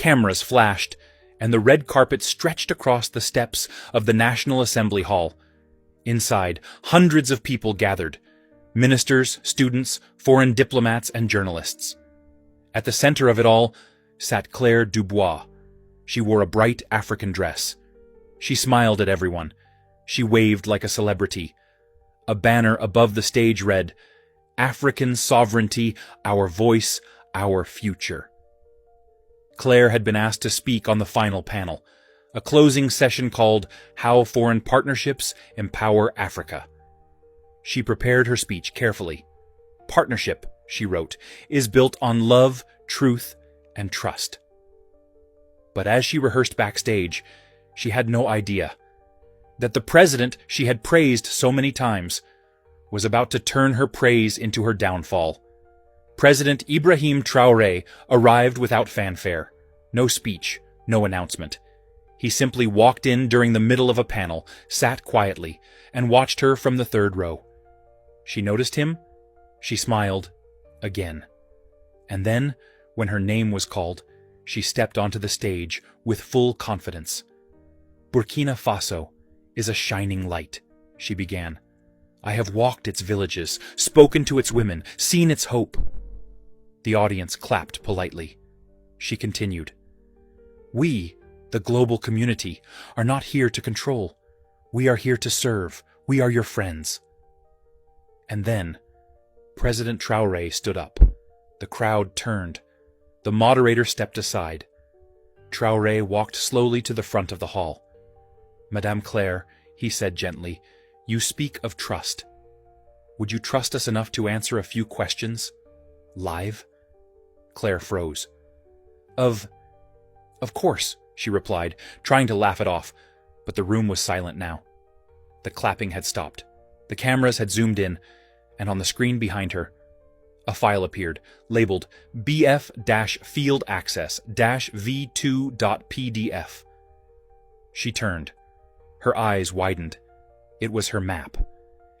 Cameras flashed, and the red carpet stretched across the steps of the National Assembly Hall. Inside, hundreds of people gathered: ministers, students, foreign diplomats, and journalists. At the center of it all sat Claire Dubois. She wore a bright African dress. She smiled at everyone. She waved like a celebrity. A banner above the stage read, "African sovereignty, our voice, our future." Claire had been asked to speak on the final panel, a closing session called "How Foreign Partnerships Empower Africa." She prepared her speech carefully. "Partnership," she wrote, "is built on love, truth, and trust." But as she rehearsed backstage, she had no idea that the president she had praised so many times was about to turn her praise into her downfall. President Ibrahim Traoré arrived without fanfare. No speech, no announcement. He simply walked in during the middle of a panel, sat quietly, and watched her from the third row. She noticed him. She smiled again. And then, when her name was called, she stepped onto the stage with full confidence. "Burkina Faso is a shining light," she began. "I have walked its villages, spoken to its women, seen its hope." The audience clapped politely. She continued, "We, the global community, are not here to control. We are here to serve. We are your friends." And then, President Traoré stood up. The crowd turned. The moderator stepped aside. Traoré walked slowly to the front of the hall. "Madame Claire," he said gently, "you speak of trust. Would you trust us enough to answer a few questions? Live?" Claire froze. Of course," she replied, trying to laugh it off, but the room was silent now. The clapping had stopped. The cameras had zoomed in, and on the screen behind her, a file appeared, labeled BF-Field Access-V2.PDF. She turned. Her eyes widened. It was her map.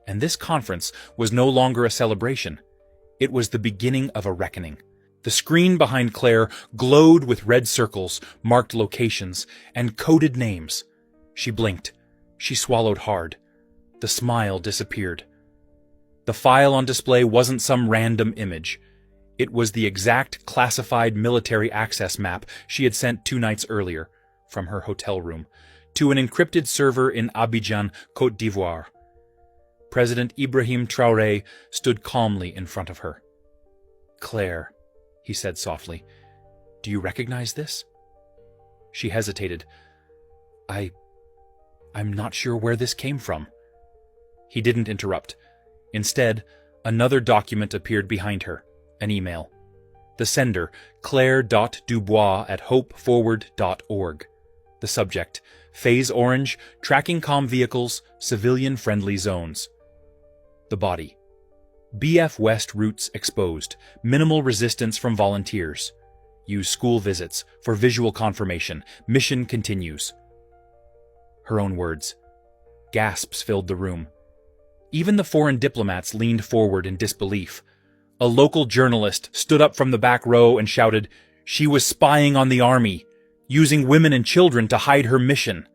And this conference was no longer a celebration. It was the beginning of a reckoning. The screen behind Claire glowed with red circles, marked locations, and coded names. She blinked. She swallowed hard. The smile disappeared. The file on display wasn't some random image. It was the exact classified military access map she had sent 2 nights earlier, from her hotel room, to an encrypted server in Abidjan, Côte d'Ivoire. President Ibrahim Traoré stood calmly in front of her. "Claire," he said softly, "do you recognize this?" She hesitated. I'm not sure where this came from." He didn't interrupt. Instead, another document appeared behind her, an email. The sender, claire.dubois@hopeforward.org. The subject, Phase Orange, Tracking COM Vehicles, Civilian-Friendly Zones. The body, BF West routes exposed, minimal resistance from volunteers. Use school visits for visual confirmation. Mission continues. Her own words. Gasps filled the room. Even the foreign diplomats leaned forward in disbelief. A local journalist stood up from the back row and shouted, "She was spying on the army, using women and children to hide her mission."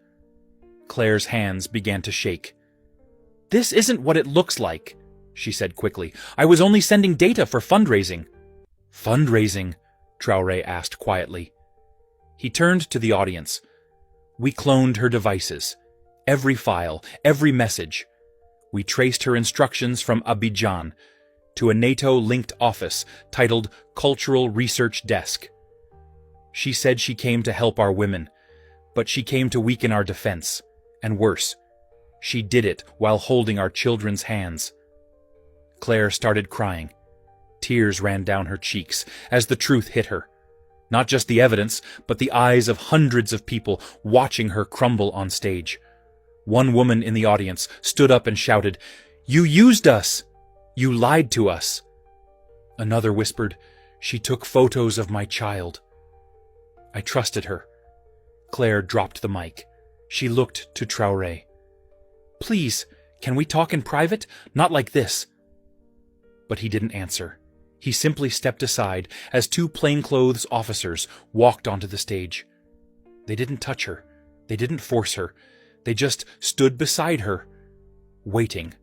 Claire's hands began to shake. "This isn't what it looks like," she said quickly. "I was only sending data for fundraising." "Fundraising?" Traoré asked quietly. He turned to the audience. "We cloned her devices. Every file, every message. We traced her instructions from Abidjan to a NATO-linked office titled Cultural Research Desk. She said she came to help our women, but she came to weaken our defense. And worse, she did it while holding our children's hands." Claire started crying. Tears ran down her cheeks as the truth hit her. Not just the evidence, but the eyes of hundreds of people watching her crumble on stage. One woman in the audience stood up and shouted, "You used us! You lied to us!" Another whispered, "She took photos of my child." I trusted her. Claire dropped the mic. She looked to Traoré. "Please, can we talk in private? Not like this." But he didn't answer. He simply stepped aside as two plainclothes officers walked onto the stage. They didn't touch her. They didn't force her. They just stood beside her, waiting.